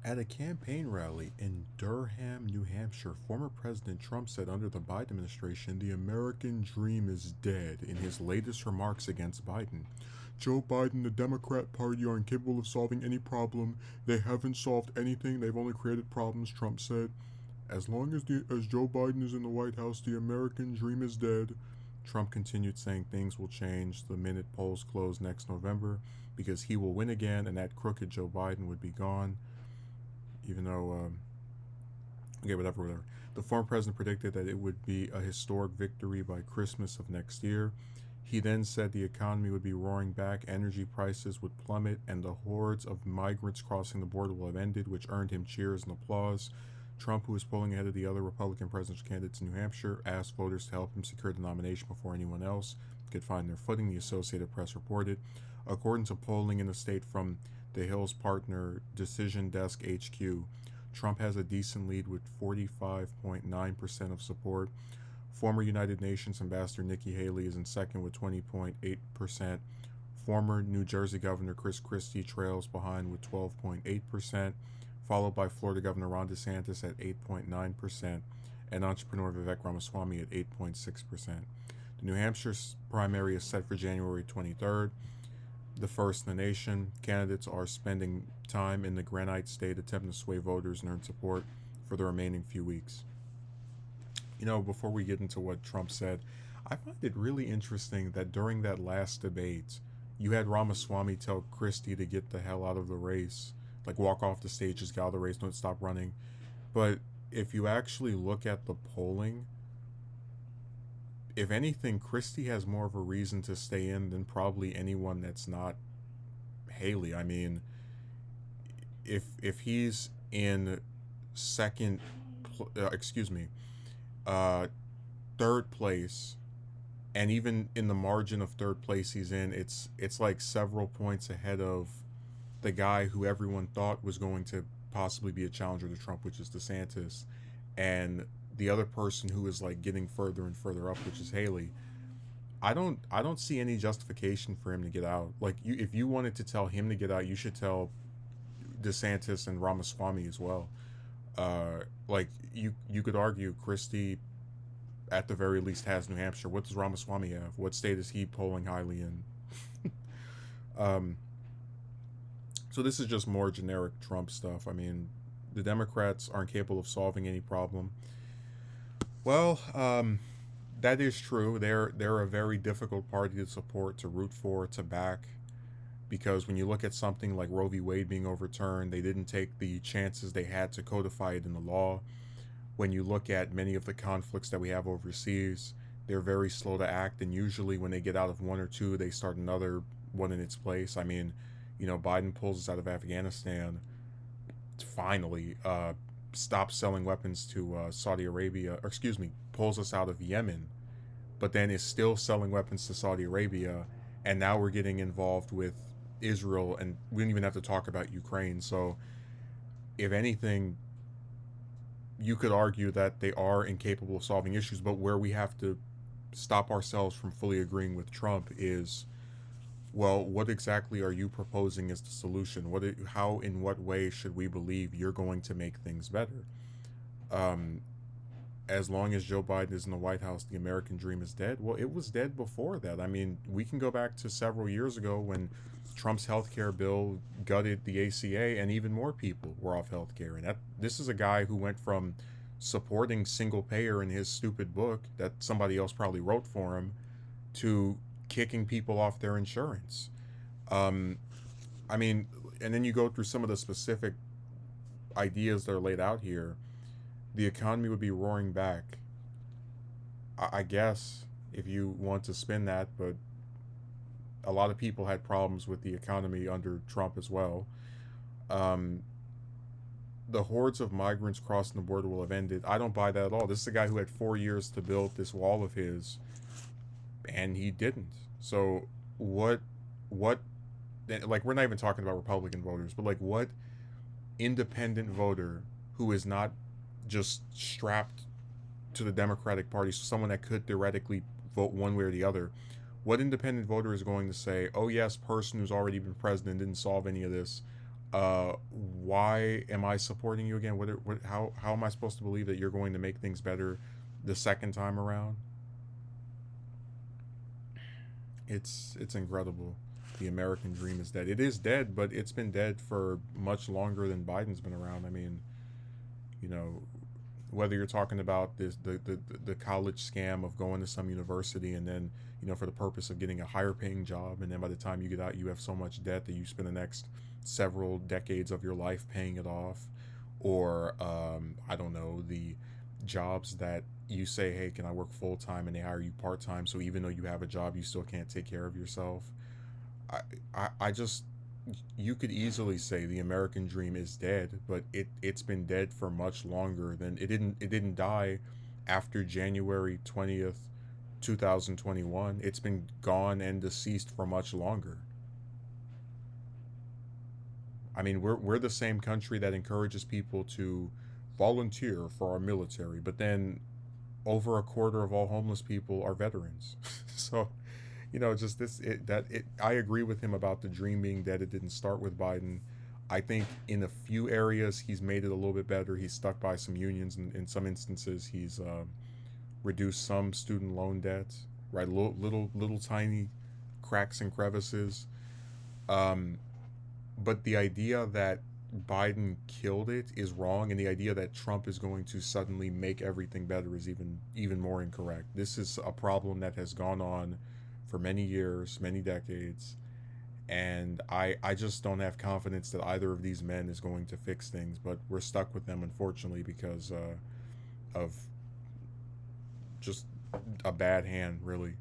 At a campaign rally in Durham, New Hampshire, former President Trump said under the Biden administration, the American dream is dead in his latest remarks against Biden. Joe Biden, the Democrat Party, are incapable of solving any problem. They haven't solved anything, they've only created problems, Trump said. As Joe Biden is in the White House, the American dream is dead. Trump continued saying things will change the minute polls close next November because he will win again and that crooked Joe Biden would be gone. Even though, okay, whatever. The former president predicted that it would be a historic victory by Christmas of next year. He then said the economy would be roaring back, energy prices would plummet, and the hordes of migrants crossing the border will have ended, which earned him cheers and applause. Trump, who is polling ahead of the other Republican presidential candidates in New Hampshire, asked voters to help him secure the nomination before anyone else could find their footing, the Associated Press reported. According to polling in the state from the Hill's partner Decision Desk HQ, Trump has a decent lead with 45.9% of support. Former United Nations Ambassador Nikki Haley is in second with 20.8%. Former New Jersey Governor Chris Christie trails behind with 12.8%, followed by Florida Governor Ron DeSantis at 8.9%, and entrepreneur Vivek Ramaswamy at 8.6%. The New Hampshire primary is set for January 23rd. The first in the nation, candidates are spending time in the Granite State attempting to sway voters and earn support for the remaining few weeks. Before we get into what Trump said, I find it really interesting that during that last debate, you had Ramaswamy tell Christie to get the hell out of the race, like walk off the stage, just get out of the race, don't stop running. But if you actually look at the polling, if anything, Christie has more of a reason to stay in than probably anyone that's not Haley. I mean, if he's in second, excuse me, uh, third place, and even in the margin of third place he's in, it's like several points ahead of the guy who everyone thought was going to possibly be a challenger to Trump, which is DeSantis, and the other person who is like getting further and further up, which is Haley. I don't see any justification for him to get out. Like if you wanted to tell him to get out, you should tell DeSantis and Ramaswamy as well. Like you could argue Christie at the very least has New Hampshire. What does Ramaswamy have? What state is he polling highly in? um, so this is just more generic Trump stuff. I mean, the Democrats aren't capable of solving any problem. Well, that is true. They're a very difficult party to support, to root for, to back, because when you look at something like Roe v. Wade being overturned, they didn't take the chances they had to codify it in the law. When you look at many of the conflicts that we have overseas, they're very slow to act, and usually when they get out of one or two, they start another one in its place. I mean, Biden pulls us out of Afghanistan, finally, stops selling weapons to Saudi Arabia, or excuse me, pulls us out of Yemen, but then is still selling weapons to Saudi Arabia, and now we're getting involved with Israel, and we don't even have to talk about Ukraine. So, if anything, you could argue that they are incapable of solving issues, but where we have to stop ourselves from fully agreeing with Trump is, well, what exactly are you proposing as the solution? How, in what way should we believe you're going to make things better? Um, as long as Joe Biden is in the White House, the American dream is dead. Well, it was dead before that. I mean, we can go back to several years ago when Trump's health care bill gutted the ACA, and even more people were off health care. And this is a guy who went from supporting single payer in his stupid book that somebody else probably wrote for him to kicking people off their insurance. Um, I mean, and then you go through some of the specific ideas that are laid out here. The economy would be roaring back. I guess if you want to spin that, but a lot of people had problems with the economy under Trump as well. Um, the hordes of migrants crossing the border will have ended. I don't buy that at all. This is a guy who had 4 years to build this wall of his, and he didn't. So what? What? Like, we're not even talking about Republican voters, but like what independent voter who is not just strapped to the Democratic Party, so someone that could theoretically vote one way or the other, what independent voter is going to say, "Oh yes, person who's already been president didn't solve any of this. Uh, why am I supporting you again? How am I supposed to believe that you're going to make things better the second time around? It's incredible. The American dream is dead. It is dead, but it's been dead for much longer than Biden's been around. I mean, you know, whether you're talking about this the college scam of going to some university and then, for the purpose of getting a higher paying job, and then by the time you get out you have so much debt that you spend the next several decades of your life paying it off, or I don't know, the jobs that you say, hey, can I work full time, and they hire you part time, so even though you have a job you still can't take care of yourself. I, I just, you could easily say the American dream is dead, but it's been dead for much longer than it didn't die after January 20th, 2021. It's been gone and deceased for much longer. I mean, we're the same country that encourages people to volunteer for our military, but then over a quarter of all homeless people are veterans. So, just I agree with him about the dream being dead. It didn't start with Biden. I think in a few areas he's made it a little bit better. He's stuck by some unions, and in some instances he's reduced some student loan debts, right? Little tiny cracks and crevices. Um, but the idea that Biden killed it is wrong, and the idea that Trump is going to suddenly make everything better is even more incorrect. This is a problem that has gone on for many years, many decades, and I just don't have confidence that either of these men is going to fix things. But we're stuck with them, unfortunately, because of just a bad hand, really.